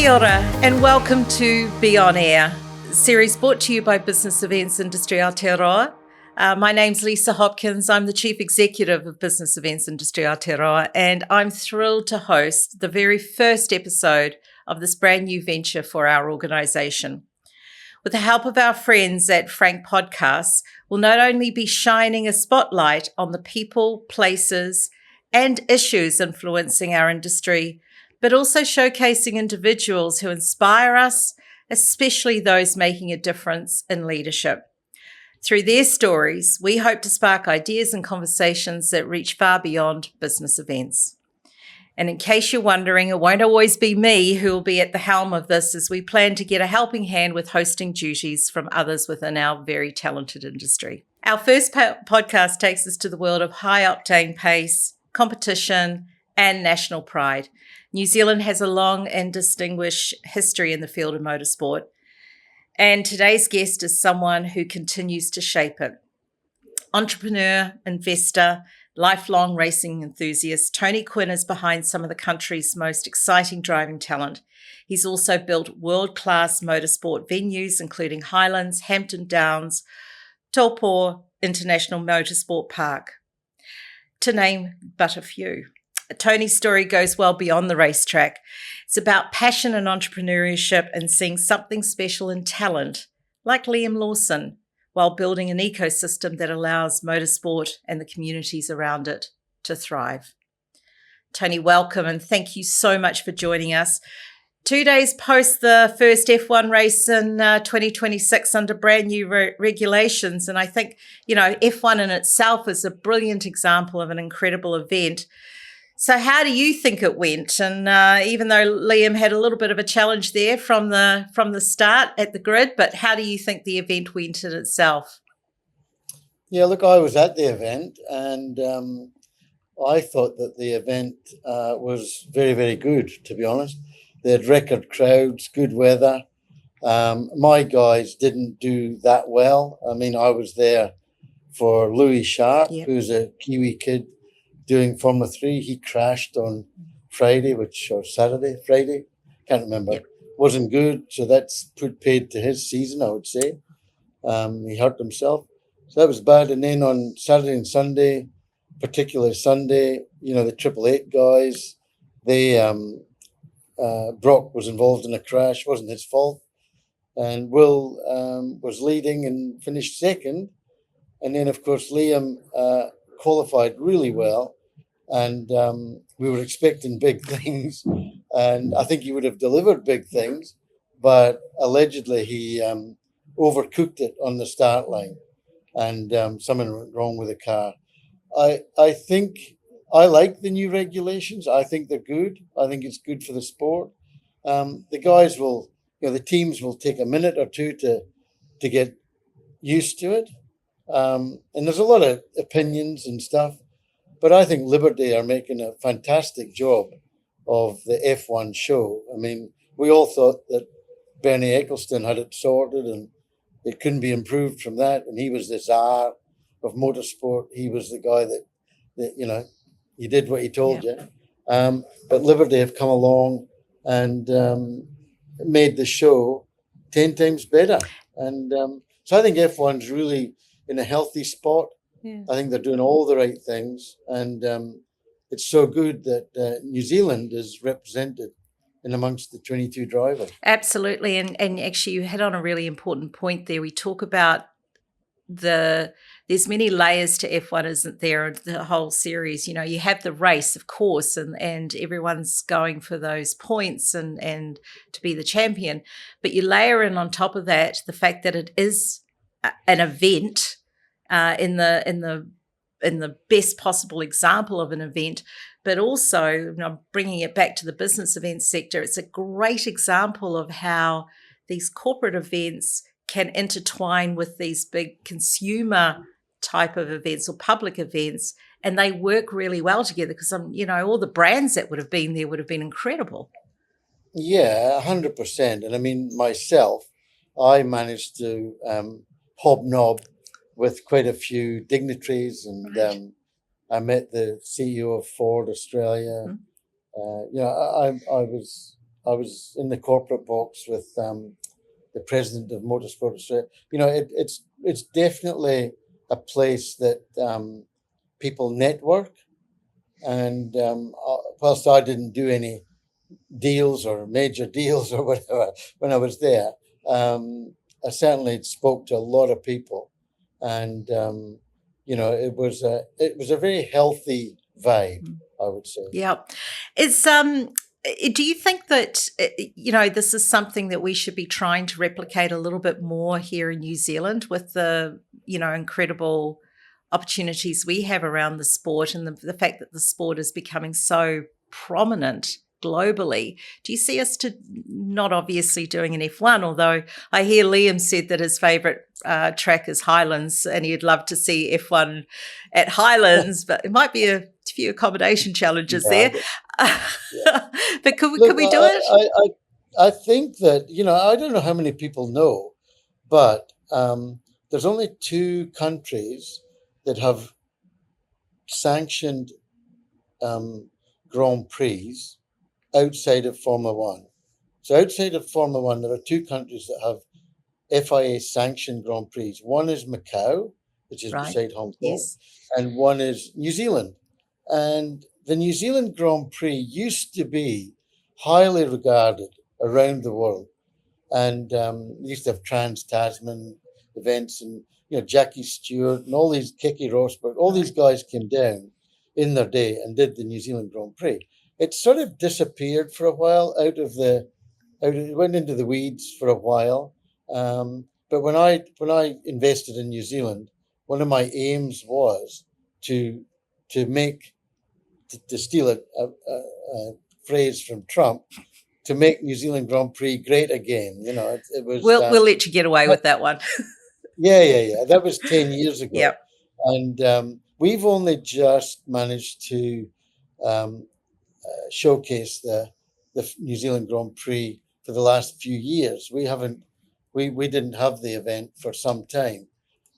Kia ora and welcome to Be On Air, series brought to you by Business Events Industry Aotearoa. My name's Lisa Hopkins. I'm the Chief Executive of Business Events Industry Aotearoa, and I'm thrilled to host the very first episode of this brand new venture for our organisation. With the help of our friends at Frank Podcasts, we'll not only be shining a spotlight on the people, places, and issues influencing our industry, but also showcasing individuals who inspire us, especially those making a difference in leadership. Through their stories, we hope to spark ideas and conversations that reach far beyond business events. And in case you're wondering, it won't always be me who will be at the helm of this, as we plan to get a helping hand with hosting duties from others within our very talented industry. Our first podcast takes us to the world of high-octane pace, competition, and national pride. New Zealand has a long and distinguished history in the field of motorsport, and today's guest is someone who continues to shape it. Entrepreneur, investor, lifelong racing enthusiast, Tony Quinn is behind some of the country's most exciting driving talent. He's also built world-class motorsport venues, including Highlands, Hampton Downs, Taupō International Motorsport Park, to name but a few. Tony's story goes well beyond the racetrack. It's about passion and entrepreneurship and seeing something special in talent, like Liam Lawson, while building an ecosystem that allows motorsport and the communities around it to thrive. Tony, welcome, and thank you so much for joining us. 2 days post the first F1 race in 2026 under brand new regulations. And I think, F1 in itself is a brilliant example of an incredible event. So how do you think it went? And even though Liam had a little bit of a challenge there from the start at the grid, but how do you think the event went in itself? Yeah, look, I was at the event, and I thought that the event was very, very good, to be honest. They had record crowds, good weather. My guys didn't do that well. I mean, I was there for Louis Sharp, Yep. Who's a Kiwi kid doing Formula 3. He crashed on Friday, or Friday, can't remember. Yep. Wasn't good, so that's paid to his season, I would say. He hurt himself, so that was bad. And then on Saturday and Sunday, particularly Sunday, the Triple Eight guys, Brock was involved in a crash, wasn't his fault, and Will was leading and finished second. And then, of course, Liam qualified really well, and we were expecting big things, and I think he would have delivered big things, but allegedly he overcooked it on the start line, and something went wrong with the car. I think I like the new regulations. I think they're good. I think it's good for the sport. The guys will, the teams will take a minute or two to get used to it. And there's a lot of opinions and stuff, but I think Liberty are making a fantastic job of the F1 show. I mean, we all thought that Bernie Ecclestone had it sorted and it couldn't be improved from that. And he was the czar of motorsport. He was the guy that he did what he told you. But Liberty have come along and made the show 10 times better. And so I think F1's really in a healthy spot. Yeah. I think they're doing all the right things, and it's so good that New Zealand is represented in amongst the 22 drivers. Absolutely, and actually you hit on a really important point there. We talk about there's many layers to F1, isn't there? The whole series, you have the race, of course, and everyone's going for those points and to be the champion, but you layer in on top of that the fact that it is an event in the best possible example of an event, but also bringing it back to the business events sector. It's a great example of how these corporate events can intertwine with these big consumer type of events or public events, and they work really well together because all the brands that would have been there would have been incredible. Yeah, 100%. And I mean, myself, I managed to hobnob with quite a few dignitaries, and Right. I met the CEO of Ford Australia. Mm-hmm. I was was in the corporate box with the president of Motorsport Australia. It's definitely a place that people network. And whilst I didn't do any deals or major deals or whatever when I was there, I certainly spoke to a lot of people, and it was a very healthy vibe, I would say. Yeah. Do you think that, this is something that we should be trying to replicate a little bit more here in New Zealand with the, incredible opportunities we have around the sport and the fact that the sport is becoming so prominent globally? Do you see us to not obviously doing an F1, although I hear Liam said that his favourite track is Highlands and he'd love to see F1 at Highlands, but it might be a few accommodation challenges there. But could we do it? I think that, I don't know how many people know, but there's only 2 countries that have sanctioned Grand Prix outside of Formula One. So outside of Formula One, there are 2 countries that have FIA sanctioned Grand Prix. One is Macau, which is beside Hong Kong, yes, and one is New Zealand. And the New Zealand Grand Prix used to be highly regarded around the world. And used to have Trans-Tasman events, and Jackie Stewart and all these, Keke Rosberg, all these guys came down in their day and did the New Zealand Grand Prix. It sort of disappeared for a while it went into the weeds for a while. But when I invested in New Zealand, one of my aims was to steal a phrase from Trump, to make New Zealand Grand Prix great again. It was. We'll let you get away with that one. Yeah. That was 10 years ago. Yep. And we've only just managed to showcase the New Zealand Grand Prix for the last few years. We didn't have the event for some time.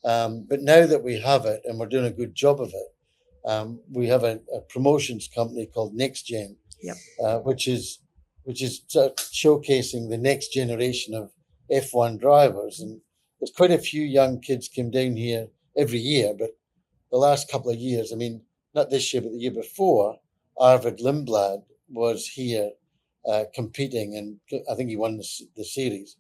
But now that we have it and we're doing a good job of it, we have a promotions company called Next Gen, which is sort of showcasing the next generation of F1 drivers. And there's quite a few young kids came down here every year, but the last couple of years, not this year, but the year before, Arvid Lindblad was here competing, and I think he won the series.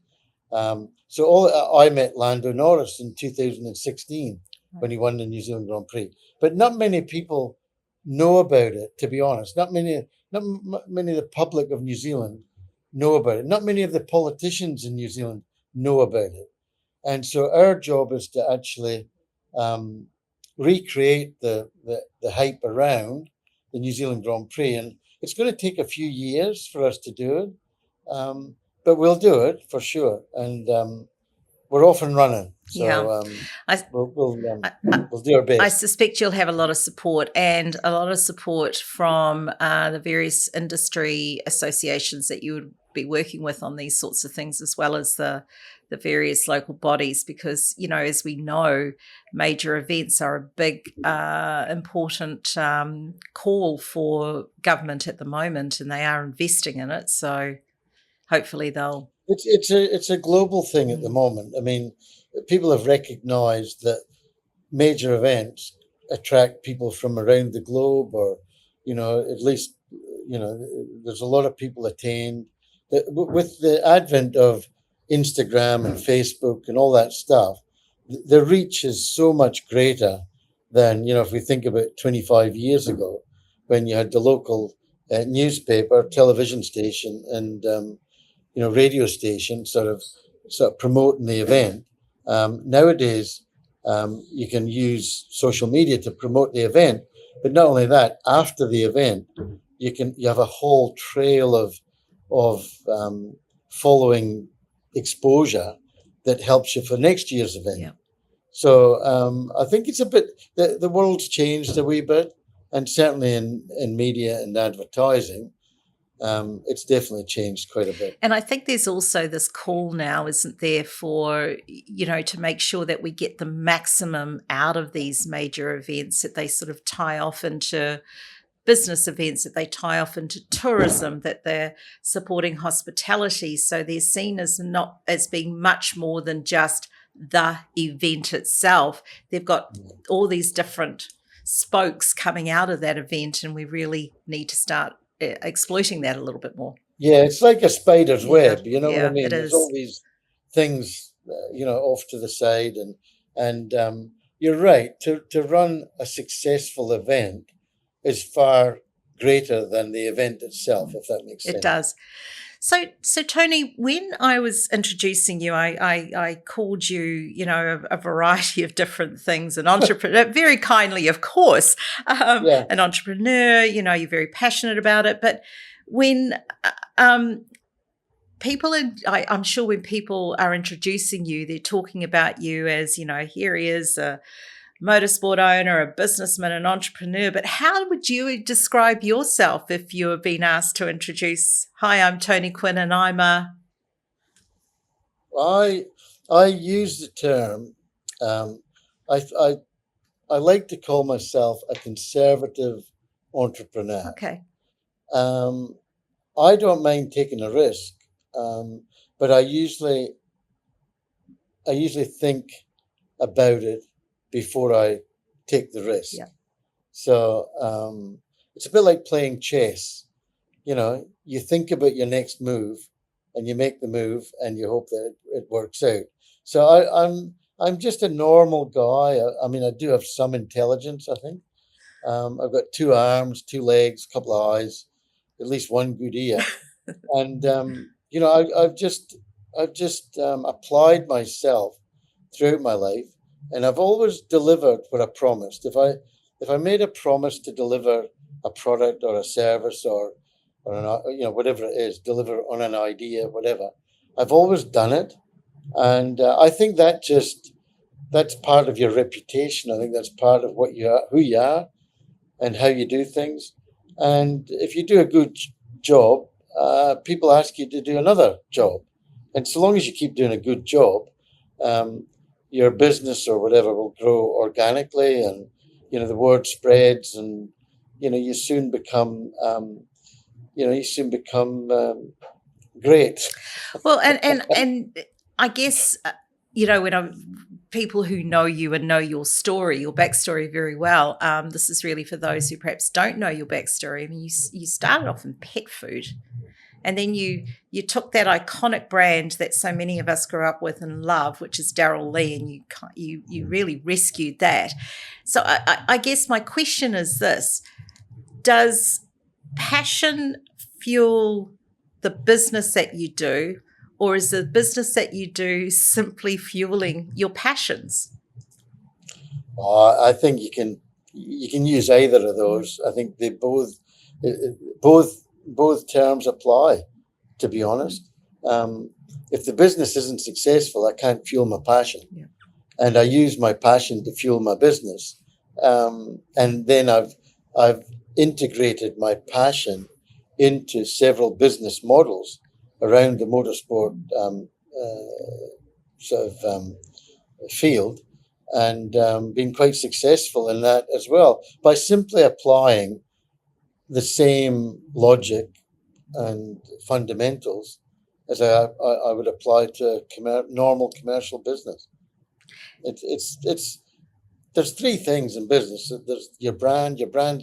I met Lando Norris in 2016 when he won the New Zealand Grand Prix, but not many people know about it, to be honest. Not many of the public of New Zealand know about it. Not many of the politicians in New Zealand know about it. And so our job is to actually recreate the hype around the New Zealand Grand Prix. And it's going to take a few years for us to do it, but we'll do it for sure. And we're off and running. So we'll do our best. I suspect you'll have a lot of support, and a lot of support from the various industry associations that you would be working with on these sorts of things, as well as the various local bodies, because, as we know, major events are a big, important call for government at the moment, and they are investing in it. So hopefully they'll... It's a global thing at the moment. People have recognized that major events attract people from around the globe, or, at least, there's a lot of people attend. With the advent of Instagram and Facebook and all that stuff, the reach is so much greater than, if we think about 25 years ago, when you had the local newspaper, television station, and radio station sort of promoting the event. Nowadays, you can use social media to promote the event, but not only that, after the event, you have a whole trail of following exposure that helps you for next year's event. Yeah. So I think it's a bit, the world's changed a wee bit, and certainly in media and advertising, it's definitely changed quite a bit. And I think there's also this call now, isn't there, for, to make sure that we get the maximum out of these major events, that they sort of tie off into business events, that they tie off into tourism, that they're supporting hospitality. So they're seen as not as being much more than just the event itself. They've got all these different spokes coming out of that event, and we really need to start exploiting that a little bit more. Yeah, it's like a spider's web, you know what I mean? It There's is. all these things, off to the side, and you're right. To run a successful event is far greater than the event itself, if that makes sense. It does. So Tony, when I was introducing you, I called you, a variety of different things, an entrepreneur, very kindly, of course, an entrepreneur. You're very passionate about it. But when I'm sure when people are introducing you, they're talking about you as, here he is, a motorsport owner, a businessman, an entrepreneur. But how would you describe yourself if you were being asked to introduce, hi, I'm Tony Quinn and I'm a... I use the term, I like to call myself a conservative entrepreneur. Okay. I don't mind taking a risk, but I usually think about it before I take the risk. Yeah. So it's a bit like playing chess. You think about your next move and you make the move and you hope that it works out. So I'm just a normal guy. I mean, I do have some intelligence, I think. I've got 2 arms, 2 legs, a couple of eyes, at least one good ear. And, I've just applied myself throughout my life. And I've always delivered what I promised. If I made a promise to deliver a product or a service or whatever it is, deliver on an idea, whatever, I've always done it. And I think that's part of your reputation. I think that's part of what you are, who you are, and how you do things. And if you do a good job, people ask you to do another job. And so long as you keep doing a good job, your business or whatever will grow organically, and the word spreads, and you soon become great. Well, and I guess when people who know you and know your story, your backstory very well. This is really for those who perhaps don't know your backstory. I mean, you started off in pet food. And then you took that iconic brand that so many of us grew up with and love, which is Darrell Lea, and you really rescued that. So I guess my question is this: does passion fuel the business that you do, or is the business that you do simply fueling your passions? I think you can use either of those. I think they both terms apply, to be honest. If the business isn't successful, I can't fuel my passion. Yeah. And I use my passion to fuel my business. And then I've integrated my passion into several business models around the motorsport field, and been quite successful in that as well, by simply applying the same logic and fundamentals as I would apply to normal commercial business. There's 3 things in business. There's your brand. You've got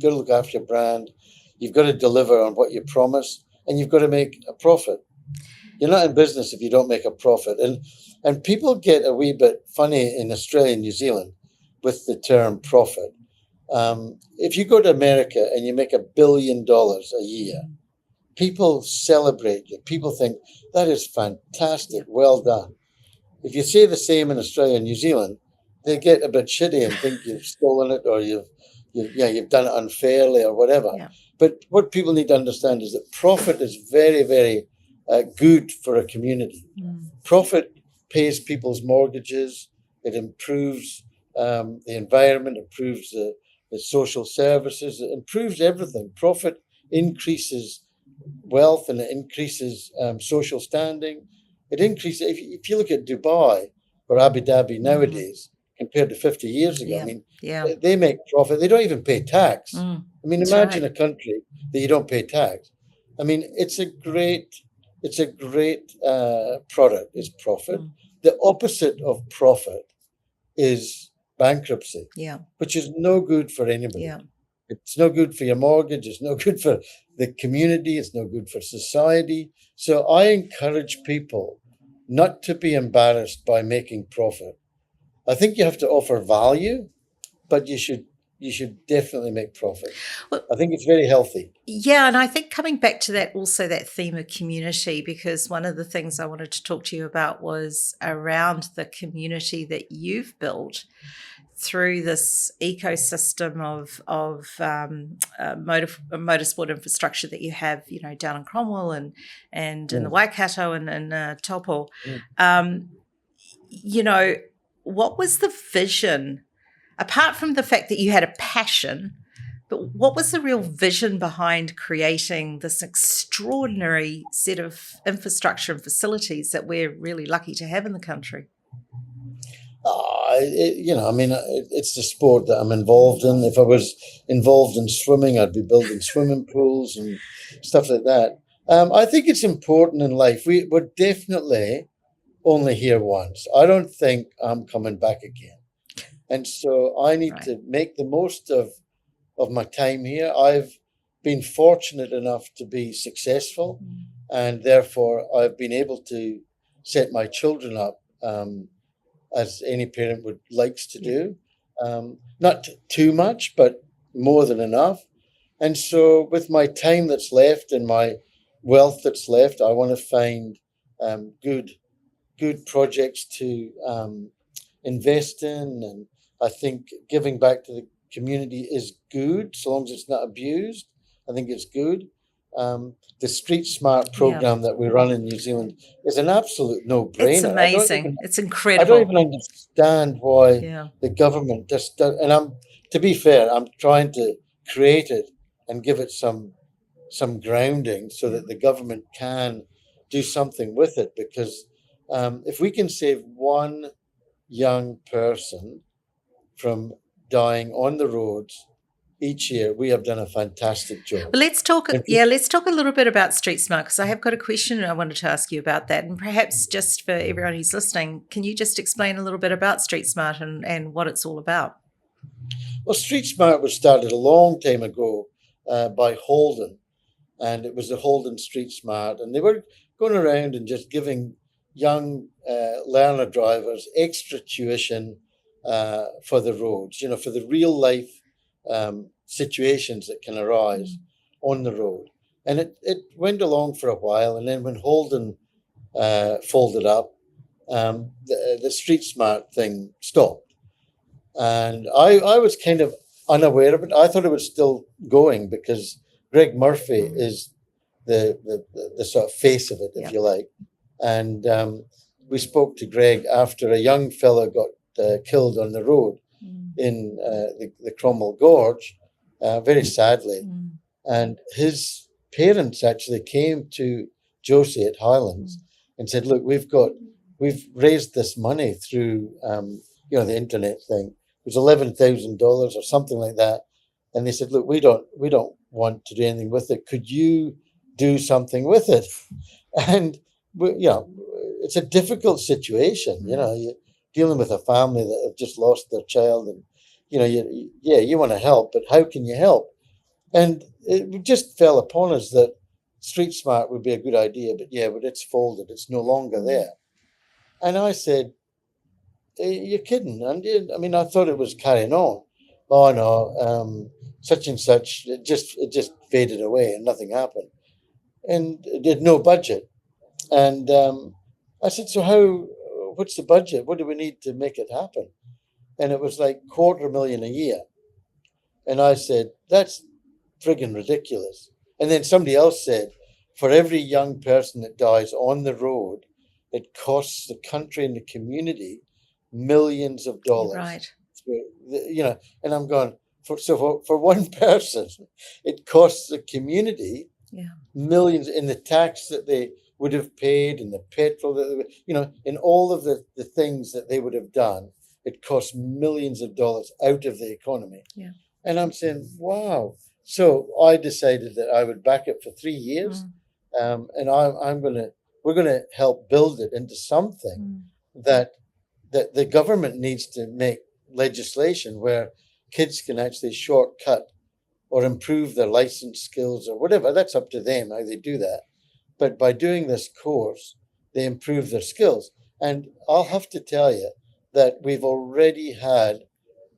to look after your brand. You've got to deliver on what you promise, and you've got to make a profit. You're not in business if you don't make a profit. And people get a wee bit funny in Australia and New Zealand with the term profit. If you go to America and you make $1 billion a year, people celebrate you. People think that is fantastic. Well done. If you say the same in Australia and New Zealand, they get a bit shitty and think you've stolen it, or you've done it unfairly or whatever. Yeah. But what people need to understand is that profit is very, very good for a community. Profit pays people's mortgages. It improves the environment, improves the social services, it improves everything. Profit increases wealth, and it increases social standing. It increases, if you look at Dubai or Abu Dhabi nowadays, compared to 50 years ago. Yeah. I mean, Yeah. they make profit. They don't even pay tax. I mean, That's imagine right. a country that you don't pay tax. I mean, it's a great product. Is profit. The opposite of profit is bankruptcy, Yeah. which is no good for anybody. Yeah. It's no good for your mortgage. It's no good for the community. It's no good for society. So I encourage people not to be embarrassed by making profit. I think you have to offer value, but you should definitely make profit. Well, I think it's very healthy. yeah, and I think coming back to that, also that theme of community, because one of the things I wanted to talk to you about was around the community that you've built through this ecosystem of motorsport infrastructure that you have, down in Cromwell and in the Waikato and Taupō. What was the vision, apart from the fact that you had a passion, but what was the real vision behind creating this extraordinary set of infrastructure and facilities that we're really lucky to have in the country? It's the sport that I'm involved in. If I was involved in swimming, I'd be building swimming pools and stuff like that. I think it's important in life. We're definitely only here once. I don't think I'm coming back again. And so I need to make the most of my time here. I've been fortunate enough to be successful, and therefore I've been able to set my children up as any parent would likes to do. Not too much, but more than enough. And so with my time that's left and my wealth that's left, I want to find good projects to invest in. And I think giving back to the community is good, so long as it's not abused. I think it's good. The Street Smart program that we run in New Zealand is an absolute no-brainer. It's amazing. It's incredible. I don't even understand why the government just does. And to be fair, I'm trying to create it and give it some grounding so that the government can do something with it. Because if we can save one young person from dying on the roads each year, we have done a fantastic job. Well, let's talk a little bit about Street Smart, because I have got a question I wanted to ask you about that. And perhaps just for everyone who's listening, can you just explain a little bit about Street Smart and what it's all about? Well, Street Smart was started a long time ago by Holden, and it was the Holden Street Smart. And they were going around and just giving young learner drivers extra tuition for the roads, for the real life situations that can arise on the road. And it went along for a while. And then when Holden folded up, the Street Smart thing stopped. And I was kind of unaware of it. I thought it was still going because Greg Murphy is the sort of face of it, if you like. And we spoke to Greg after a young fella got killed on the road in the Cromwell Gorge, very sadly. And his parents actually came to Josie at Highlands and said, look, we've raised this money through the internet thing. It was $11,000 or something like that. And they said, look, we don't want to do anything with it. Could you do something with it? And it's a difficult situation. You're dealing with a family that have just lost their child, and you want to help, but how can you help? And it just fell upon us that Street Smart would be a good idea, but it's folded. It's no longer there. And I said, you're kidding. And I thought it was carrying on. Oh no, such and such. It just faded away and nothing happened. And it had no budget. And I said, so what's the budget? What do we need to make it happen? And it was like $250,000 a year. And I said, that's friggin' ridiculous. And then somebody else said, for every young person that dies on the road, it costs the country and the community millions of dollars. Right. And I'm going, for one person, it costs the community millions in the tax that they would have paid, and the petrol that they would, in all of the things that they would have done. it costs millions of dollars out of the economy. Yeah. And I'm saying, wow. So I decided that I would back it for 3 years. And we're going to help build it into something that the government needs to make legislation where kids can actually shortcut or improve their license skills or whatever. That's up to them how they do that. But by doing this course, they improve their skills. And I'll have to tell you that we've already had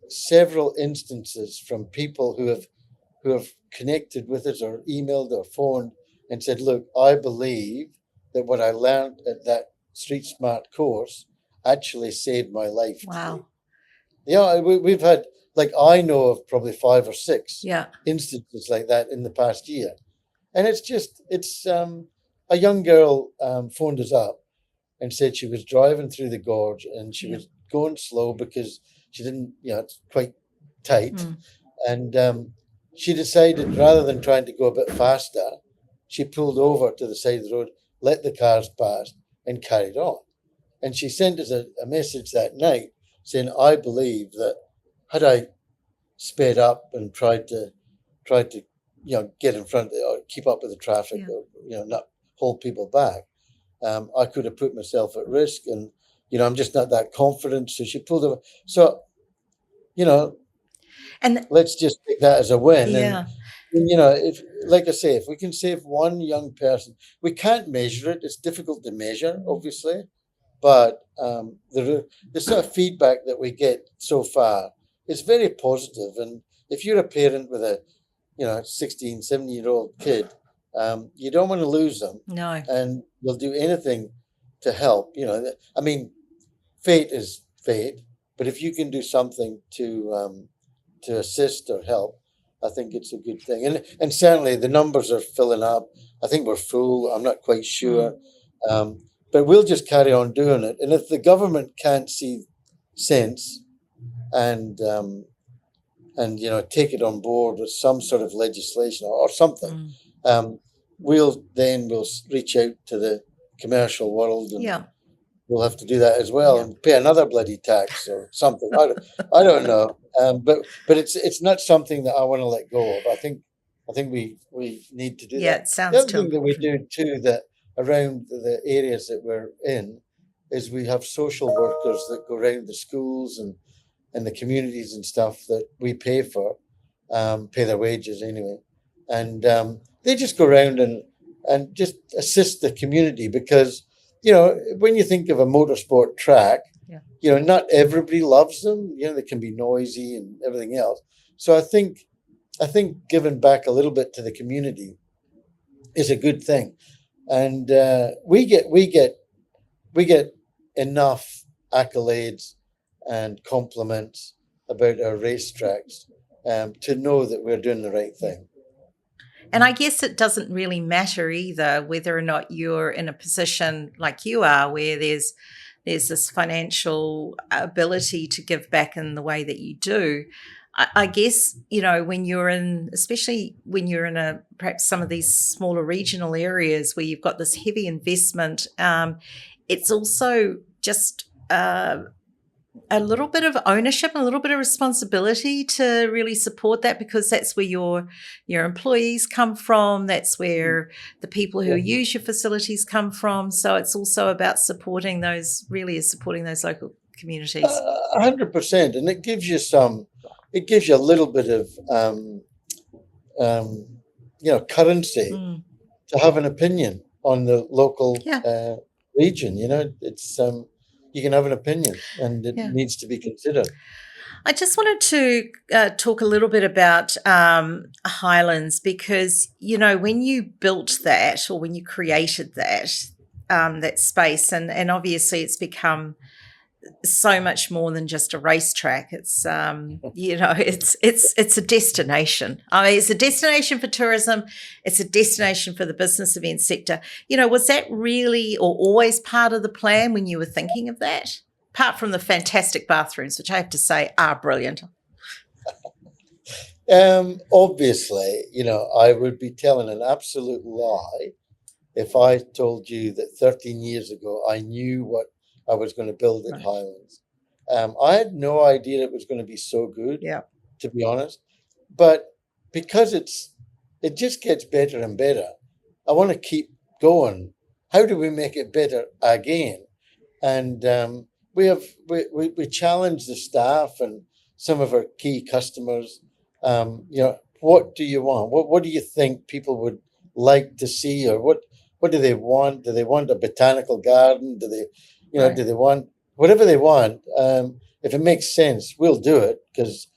several instances from people who have connected with us or emailed or phoned and said, look, I believe that what I learned at that Street Smart course actually saved my life. Wow. Yeah, we've had, like, I know of probably 5 or 6 instances like that in the past year. And it's a young girl phoned us up and said she was driving through the gorge and she was going slow because she didn't, it's quite tight. And she decided, rather than trying to go a bit faster, she pulled over to the side of the road, let the cars pass, and carried on. And she sent us a message that night saying, I believe that had I sped up and tried to get in front of it or keep up with the traffic or, not hold people back, I could have put myself at risk. And, I'm just not that confident. So she pulled over. So, and let's just take that as a win. Yeah. And, if, like I say, if we can save one young person, we can't measure it. It's difficult to measure, obviously. But the sort of feedback that we get so far is very positive. And if you're a parent with a 16, 17-year-old kid, you don't want to lose them. No. And you'll do anything to help. I mean, fate is fate, but if you can do something to assist or help, I think it's a good thing. And certainly the numbers are filling up. I think we're full. I'm not quite sure. But we'll just carry on doing it. And if the government can't see sense and take it on board with some sort of legislation or something, we'll reach out to the commercial world and we'll have to do that as well and pay another bloody tax or something. I don't know. But it's not something that I want to let go of. I think we need to do that. Yeah, it sounds the other thing that we do too, that around the areas that we're in, is we have social workers that go around the schools and the communities and stuff that we pay for, pay their wages anyway. And they just go around and just assist the community because, when you think of a motorsport track, not everybody loves them. They can be noisy and everything else. So I think giving back a little bit to the community is a good thing. And we get enough accolades and compliments about our racetracks to know that we're doing the right thing. And I guess it doesn't really matter either whether or not you're in a position like you are, where there's this financial ability to give back in the way that you do. I guess, especially when you're in perhaps some of these smaller regional areas where you've got this heavy investment, it's also just a little bit of ownership and a little bit of responsibility to really support that, because that's where your employees come from. That's where the people who use your facilities come from. So it's also about supporting those local communities. 100%. And it gives you a little bit of, currency to have an opinion on the local region. It's you can have an opinion, and it needs to be considered. I just wanted to talk a little bit about Highlands, because, when you built that, or when you created that space, and obviously it's become so much more than just a racetrack. It's it's a destination. I mean, it's a destination for tourism. It's a destination for the business event sector. Was that really or always part of the plan when you were thinking of that? Apart from the fantastic bathrooms, which I have to say are brilliant. Obviously, I would be telling an absolute lie if I told you that 13 years ago I knew what I was going to build at Highlands. I had no idea it was going to be so good, Yeah. to be honest. But because it just gets better and better, I want to keep going. How do we make it better again? And we challenge the staff and some of our key customers. What do you want? What do you think people would like to see, or what do they want? Do they want a botanical garden? Do they, Right. do they want whatever they want? If it makes sense, we'll do it, because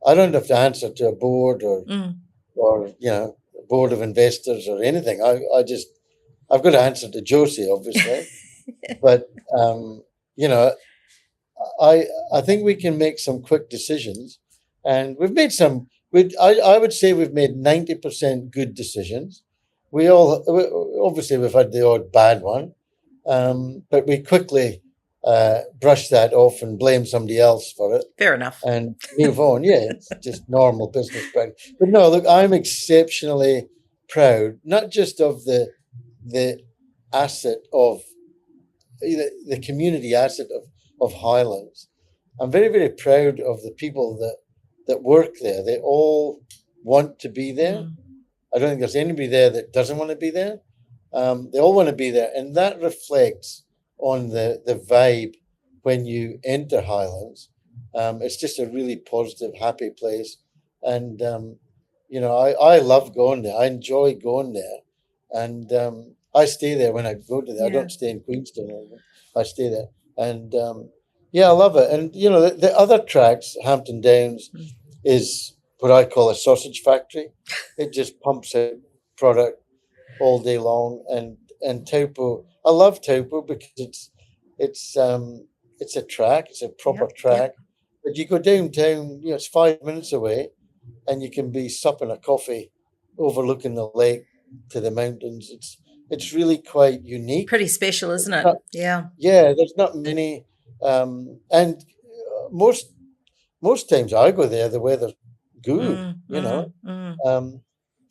I don't have to answer to a board or a board of investors or anything. I've got to answer to Josie, obviously, but I think we can make some quick decisions, and we've made some. I would say we've made 90% good decisions. Obviously we've had the odd bad one, but we quickly brush that off and blame somebody else for it. Fair enough. And move on. Yeah, it's just normal business practice. But no, look, I'm exceptionally proud, not just of the asset of the community asset of Highlands. I'm very, very proud of the people that work there. They all want to be there. I don't think there's anybody there that doesn't want to be there. They all want to be there, and that reflects on the vibe when you enter Highlands. It's just a really positive, happy place, and I love going there. I enjoy going there, and I stay there when I go to there. I don't stay in Queenstown. I stay there, and I love it. And the other tracks, Hampton Downs, is what I call a sausage factory. It just pumps out product all day long. And Taupō, I love Taupō because it's a track, it's a proper track. But you go downtown, it's 5 minutes away, and you can be supping a coffee overlooking the lake to the mountains. It's really quite unique. Pretty special, isn't it? Yeah. There's not many, and most times I go there, the weather's good.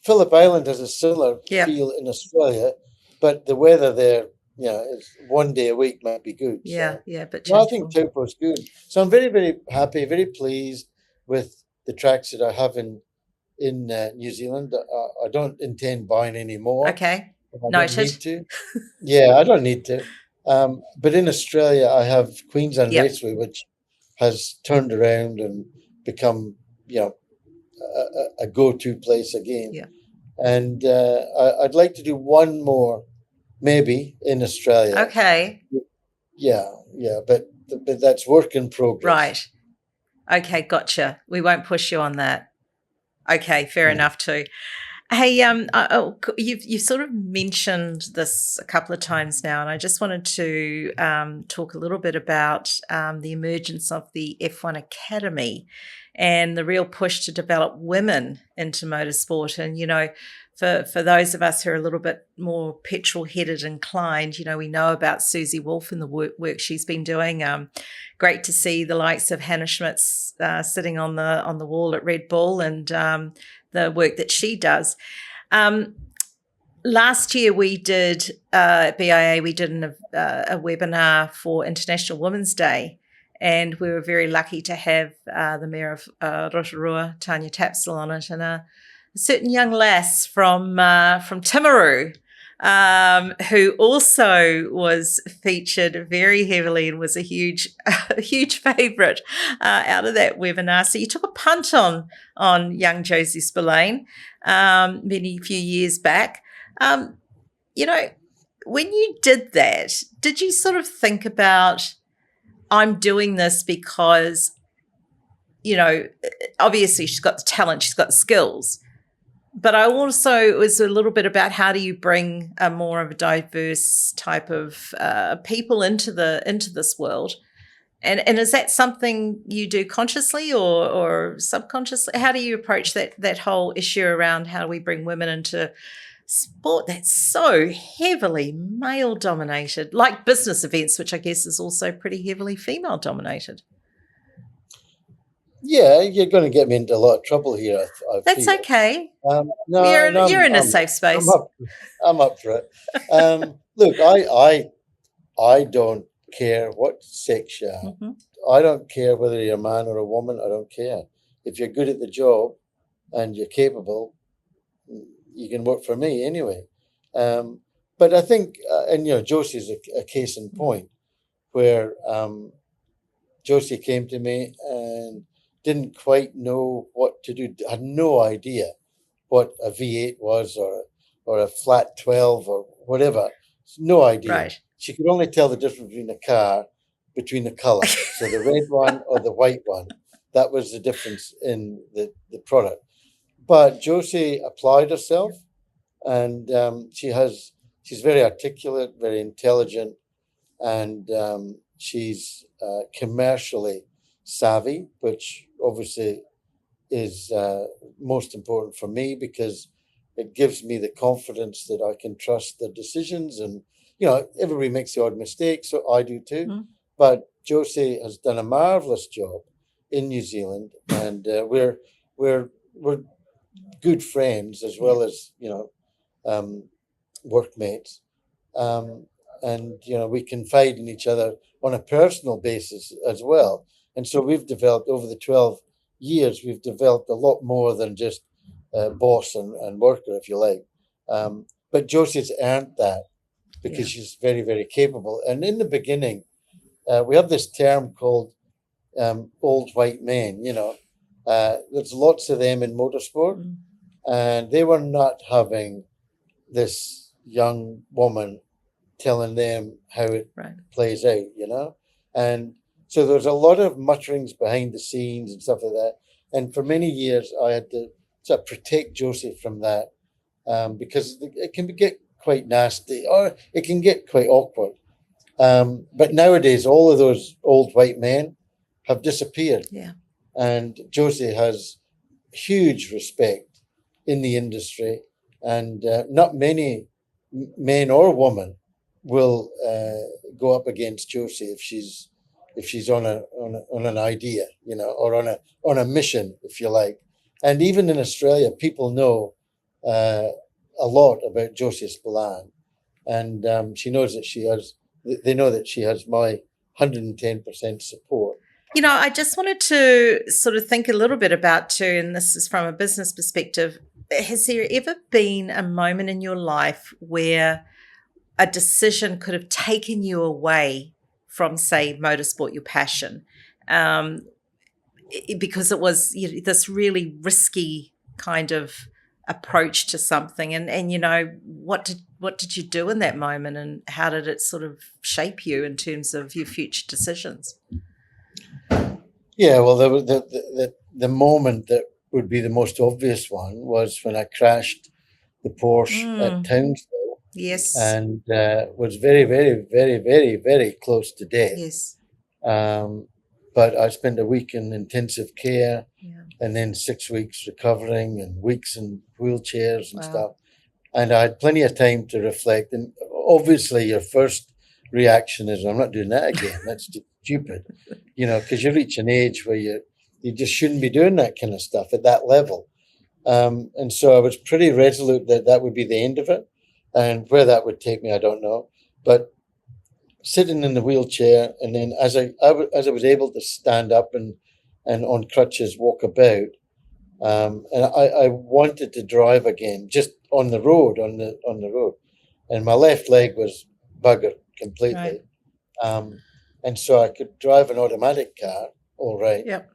Phillip Island has a similar feel in Australia, but the weather there, is one day a week might be good. But I think Taupō's good. So I'm very, very happy, very pleased with the tracks that I have in New Zealand. I don't intend buying any more. Okay, noted. I don't need to. I don't need to. But in Australia, I have Queensland Raceway, which has turned around and become, a go-to place again. And I'd like to do one more, maybe, in Australia. Okay. But that's work in progress. Right. Okay, gotcha. We won't push you on that. Okay, fair enough too. Hey, you've sort of mentioned this a couple of times now, and I just wanted to talk a little bit about the emergence of the F1 Academy and the real push to develop women into motorsport. And, for those of us who are a little bit more petrol-headed inclined, we know about Susie Wolf and the work she's been doing. Great to see the likes of Hannah Schmitz sitting on the wall at Red Bull, and the work that she does. Last year we did at BEIA, we did a webinar for International Women's Day, and we were very lucky to have the Mayor of Rotorua, Tanya Tapsell, on it, and a certain young lass from Timaru, who also was featured very heavily and was a huge favourite out of that webinar. So you took a punt on young Josie Spillane few years back. When you did that, did you sort of think about, I'm doing this because, obviously she's got the talent, she's got the skills, but it was a little bit about how do you bring a more of a diverse type of people into this world, and is that something you do consciously or subconsciously? How do you approach that whole issue around how do we bring women into sport that's so heavily male dominated, like business events, which I guess is also pretty heavily female dominated? Yeah, you're going to get me into a lot of trouble here. I That's feel. Okay. No, you're in a safe space. I'm up for it. Look, I don't care what sex you are. I don't care whether you're a man or a woman. I don't care. If you're good at the job and you're capable, you can work for me anyway. But I think, and Josie's a case in point, where Josie came to me and didn't quite know what to do. Had no idea what a V8 was, or a flat 12 or whatever. No idea. Right. She could only tell the difference between a car, between the color. So the red one or the white one. That was the difference in the product. But Josie applied herself, and she's very articulate, very intelligent, and she's commercially savvy, which obviously is most important for me, because it gives me the confidence that I can trust their decisions. And everybody makes the odd mistake, so I do too. Mm. But Josie has done a marvelous job in New Zealand, and we're good friends as well as workmates, and we confide in each other on a personal basis as well. And so we've developed, over the 12 years, we've developed a lot more than just boss and worker, if you like. But Josie's earned that because she's very, very capable. And in the beginning, we have this term called old white men. There's lots of them in motorsport, and they were not having this young woman telling them how it plays out, And so there's a lot of mutterings behind the scenes and stuff like that. And for many years, I had to sort of protect Josie from that, because it can get quite nasty, or it can get quite awkward. But nowadays, all of those old white men have disappeared. Yeah. And Josie has huge respect in the industry, and not many men or women will go up against Josie if she's on an idea, or on a mission, if you like. And even in Australia, people know a lot about Josie Spillane, and she knows that they know that she has my 110% support. I just wanted to sort of think a little bit about too, and this is from a business perspective. Has there ever been a moment in your life where a decision could have taken you away from, say, motorsport, your passion, because it was this really risky kind of approach to something, and what did you do in that moment, and how did it sort of shape you in terms of your future decisions? Yeah, well, the moment that would be the most obvious one was when I crashed the Porsche at Townsville. Yes. And was very, very, very, very, very close to death. Yes. But I spent a week in intensive care, and then 6 weeks recovering, and weeks in wheelchairs and stuff. And I had plenty of time to reflect. And obviously your first reaction is, I'm not doing that again. That's stupid, because you reach an age where you just shouldn't be doing that kind of stuff at that level. And so I was pretty resolute that would be the end of it. And where that would take me, I don't know. But sitting in the wheelchair, and then as I was able to stand up and on crutches walk about, and I wanted to drive again, just on the road, and my left leg was buggered completely. Right. And so I could drive an automatic car, all right. Yep.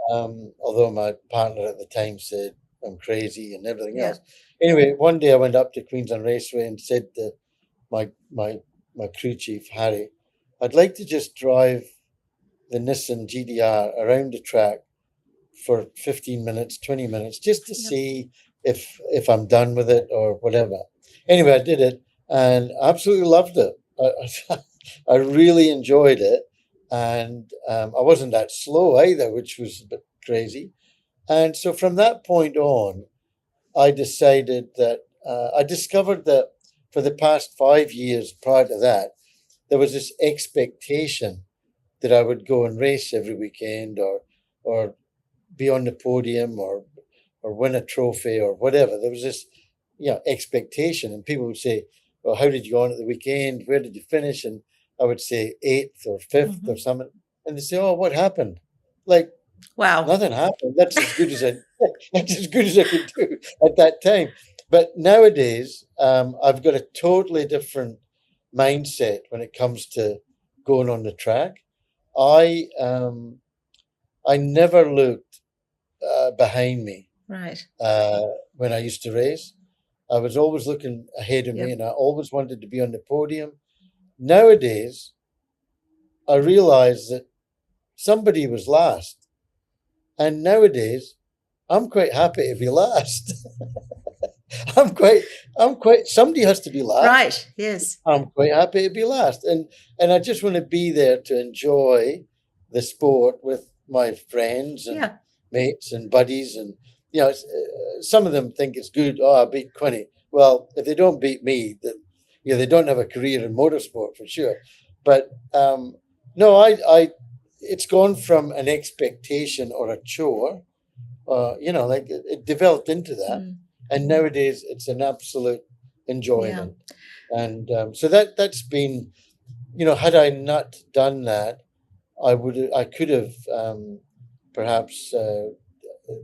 Although my partner at the time said I'm crazy and everything else. Anyway, one day I went up to Queensland Raceway and said to my crew chief, Harry, I'd like to just drive the Nissan GDR around the track for 15 minutes, 20 minutes, just to see if I'm done with it or whatever. Anyway, I did it and absolutely loved it. I really enjoyed it. And I wasn't that slow either, which was a bit crazy. And so from that point on, I decided that I discovered that for the past 5 years prior to that, there was this expectation that I would go and race every weekend, or be on the podium, or win a trophy or whatever. There was this expectation, and people would say, well, how did you go on at the weekend? Where did you finish? And I would say 8th or 5th or something. and they say, "Oh, what happened?" Like, Wow. nothing happened. That's as good as that's as good as I could do at that time. But nowadays, I've got a totally different mindset when it comes to going on the track. I never looked behind me Right. when I used to race. I was always looking ahead of me, Yep. and I always wanted to be on the podium. Nowadays, I realize that somebody was last, and nowadays, I'm quite happy to be last. I'm quite. Somebody has to be last. Right. Yes. I'm quite happy to be last, and I just want to be there to enjoy the sport with my friends and Yeah. mates and buddies, and some of them think it's good. Oh, I beat Quinny. Well, if they don't beat me, that they don't have a career in motorsport for sure. But no, it's gone from an expectation or a chore, like it developed into that, and nowadays it's an absolute enjoyment. And so that's been, had I not done that, I could have perhaps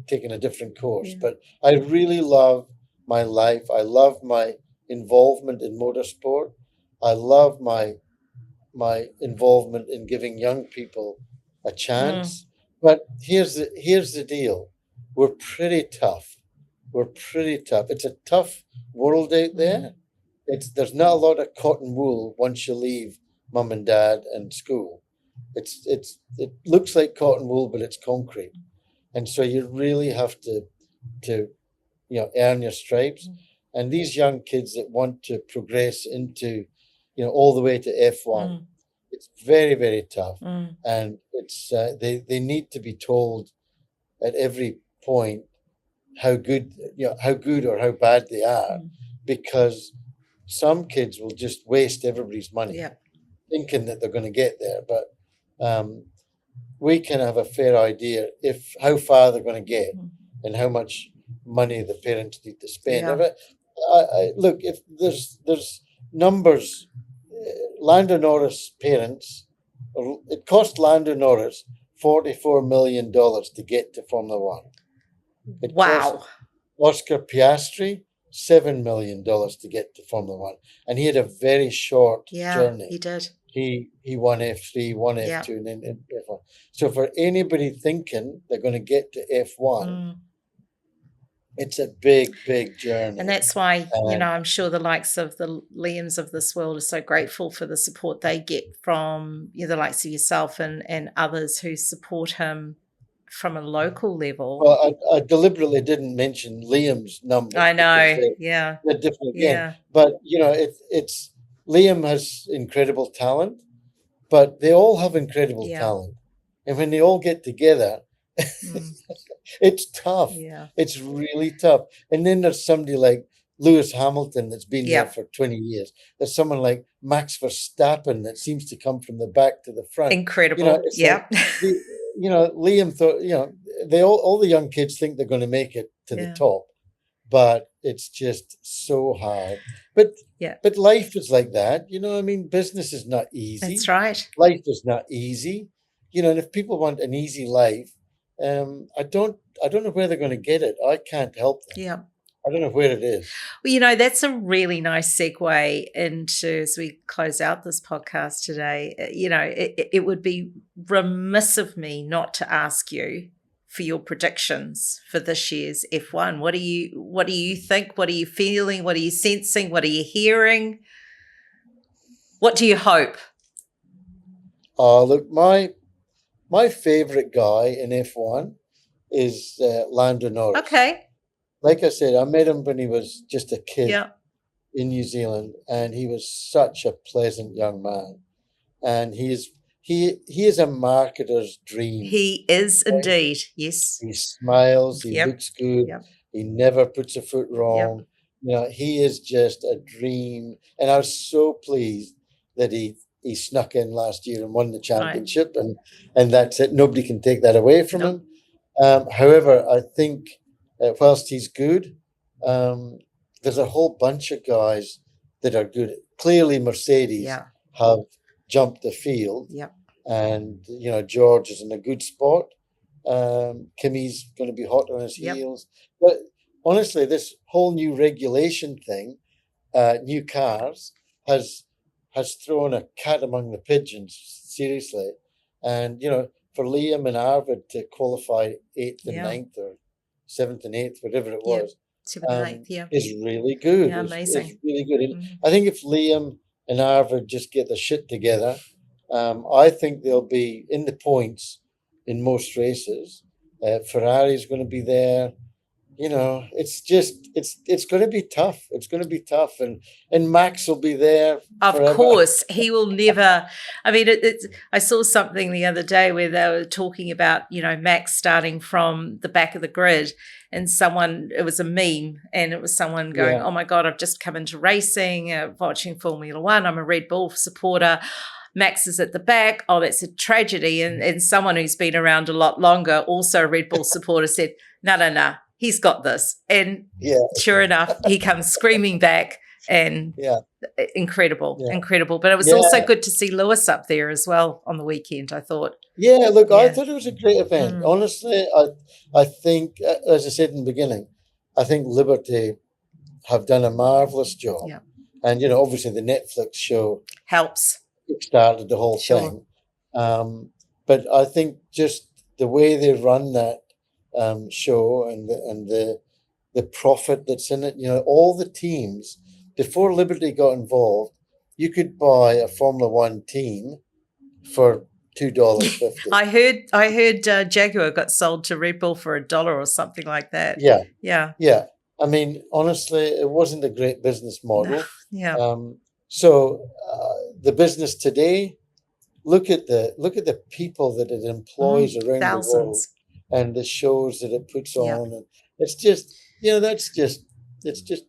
taken a different course. But I really love my life. I love my involvement in motorsport. I love my involvement in giving young people a chance. But here's the deal: we're pretty tough. It's a tough world out there. There's not a lot of cotton wool once you leave mum and dad and school. It looks like cotton wool, but it's concrete, and so you really have to earn your stripes. And these young kids that want to progress into all the way to F1, it's very, very tough, and it's they need to be told at every point how good or how bad they are, because some kids will just waste everybody's money thinking that they're going to get there. But we can have a fair idea if how far they're going to get and how much money the parents need to spend. Look, if there's numbers, Lando Norris parents, it cost Lando Norris $44 million to get to Formula One. It cost Oscar Piastri $7 million to get to Formula One, and he had a very short journey. He did. He won F3, won F2, and then F1. So for anybody thinking they're going to get to F1, it's a big, big journey. And that's why, I'm sure the likes of the Liams of this world are so grateful for the support they get from the likes of yourself and others who support him from a local level. Well, I deliberately didn't mention Liam's numbers. I know, they're different again. Yeah. But, it's Liam has incredible talent, but they all have incredible talent. And when they all get together, it's tough. Yeah. It's really tough. And then there's somebody like Lewis Hamilton that's been there for 20 years. There's someone like Max Verstappen that seems to come from the back to the front. Incredible. Liam thought, they all the young kids think they're going to make it to the top, but it's just so hard. But life is like that. Business is not easy. That's right. Life is not easy. And if people want an easy life, I don't know where they're going to get it. I can't help them. Yeah. I don't know where it is. Well, that's a really nice segue into, as we close out this podcast today, it would be remiss of me not to ask you for your predictions for this year's F1. What do you think? What are you feeling? What are you sensing? What are you hearing? What do you hope? Look, my favorite guy in F1 is Lando Norris. Okay. Like I said, I met him when he was just a kid in New Zealand, and he was such a pleasant young man. And he is a marketer's dream. He is indeed, yes. He smiles, he looks good, he never puts a foot wrong. He is just a dream. And I was so pleased that he snuck in last year and won the championship, and that's it. Nobody can take that away from him. However, I think whilst he's good, there's a whole bunch of guys that are good. Clearly, Mercedes have jumped the field. and George is in a good spot. Kimmy's going to be hot on his heels. But honestly, this whole new regulation thing, new cars, has thrown a cat among the pigeons, seriously. And, for Liam and Arvid to qualify 8th and 9th or 7th and 8th, whatever it was, 7th and 8th, is really good. Yeah, amazing. It's really good. I think if Liam and Arvid just get their shit together, I think they'll be in the points in most races. Ferrari's going to be there. It's going to be tough. It's going to be tough, and Max will be there. Of forever. course, he will never. I mean, I saw something the other day where they were talking about, Max starting from the back of the grid, and it was a meme, and it was someone going, "Oh my God, I've just come into racing, watching Formula One. I'm a Red Bull supporter. Max is at the back. Oh, that's a tragedy." And someone who's been around a lot longer, also a Red Bull supporter, said, No. He's got this. And sure enough, he comes screaming back, and incredible. But it was also good to see Lewis up there as well on the weekend, I thought. Yeah, look, I thought it was a great event. Honestly, I think, as I said in the beginning, I think Liberty have done a marvellous job. Yeah. And, obviously the Netflix show helps. Started the whole thing. But I think just the way they run that show and the profit that's in it, all the teams, before Liberty got involved, you could buy a Formula One team for $2.50. I heard Jaguar got sold to Red Bull for $1 or something like that. Yeah. I mean, honestly, it wasn't a great business model. So the business today, look at the people that it employs around thousands. The world, and the shows that it puts on, and it's just it's just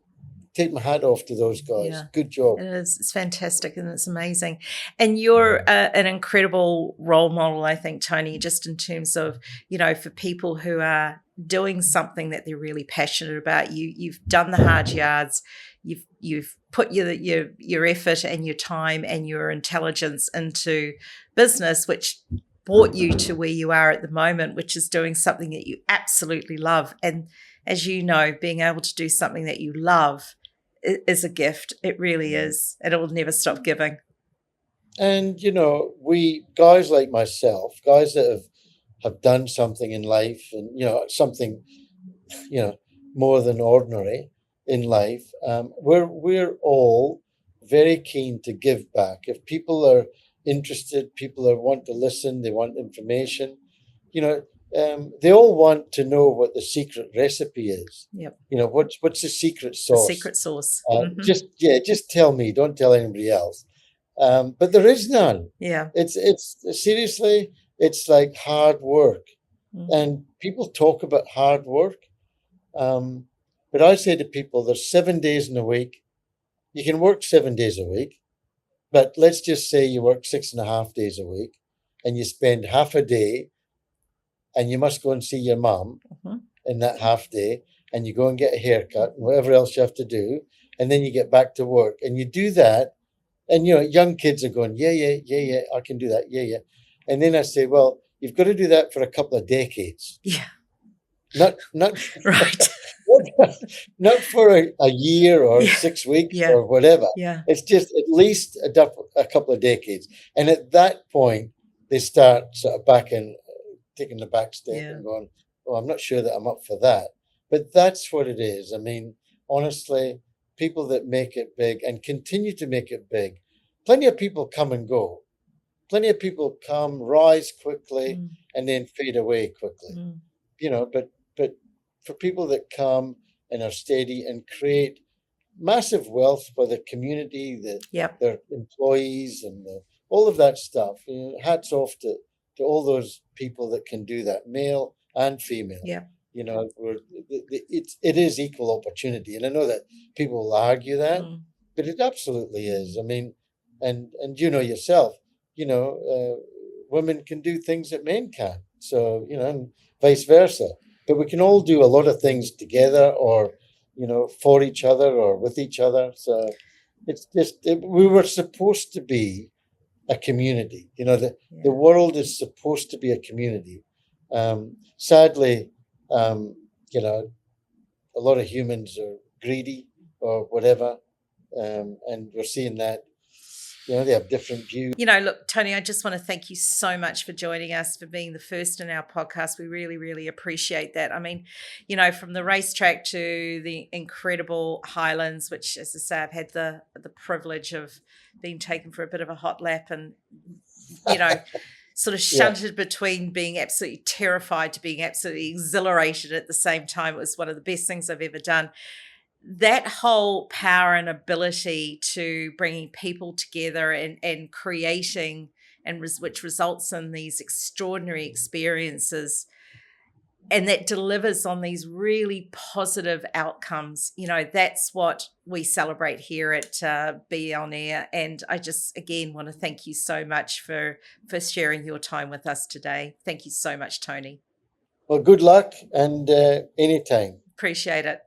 take my hat off to those guys. Yeah. Good job. It is. It's fantastic, and it's amazing. And you're an incredible role model, I think, Tony, just in terms of, for people who are doing something that they're really passionate about. You've done the hard yards. You've put your effort and your time and your intelligence into business, which brought you to where you are at the moment, which is doing something that you absolutely love. And as you know, being able to do something that you love is a gift. It really is. And it will never stop giving. And, we guys like myself, guys that have done something in life and, something, more than ordinary in life, we're all very keen to give back. If people are interested, people want to listen, they want information, they all want to know what the secret recipe is. Yep. What's the secret sauce? The secret sauce. Just tell me, don't tell anybody else. But there is none. Yeah. It's seriously, it's like hard work. And people talk about hard work. But I say to people, there's 7 days in a week. You can work 7 days a week, but let's just say you work 6.5 days a week and you spend half a day and you must go and see your mum in that half day, and you go and get a haircut and whatever else you have to do. And then you get back to work and you do that. And, young kids are going, yeah, I can do that. Yeah. And then I say, well, you've got to do that for a couple of decades. Yeah. Not right. Not for a year or 6 weeks or whatever. Yeah. It's just at least a couple of decades. And at that point, they start sort of taking the back step and going, oh, I'm not sure that I'm up for that. But that's what it is. I mean, honestly, people that make it big and continue to make it big, plenty of people come and go. Plenty of people come, rise quickly, and then fade away quickly. But for people that come and are steady and create massive wealth for the community, their employees, and all of that stuff, hats off to all those people that can do that, male and female. Yeah. It is equal opportunity, and I know that people will argue that, but it absolutely is. I mean, and yourself, women can do things that men can't. So and vice versa. But we can all do a lot of things together, or for each other or with each other. So it's just we were supposed to be a community. You know, the world is supposed to be a community. Sadly, you know, a lot of humans are greedy or whatever, and we're seeing that. You know, they have different views. You know, look, Tony, I just want to thank you so much for joining us, for being the first in our podcast. We really, really appreciate that. I mean, you know, from the racetrack to the incredible Highlands, which, as I say, I've had the privilege of being taken for a bit of a hot lap and, you know, sort of shunted between being absolutely terrified to being absolutely exhilarated at the same time. It was one of the best things I've ever done. That whole power and ability to bringing people together and creating, and which results in these extraordinary experiences, and that delivers on these really positive outcomes. You know, that's what we celebrate here at BEIA On Air. And I just, again, want to thank you so much for sharing your time with us today. Thank you so much, Tony. Well, good luck, and anytime. Appreciate it.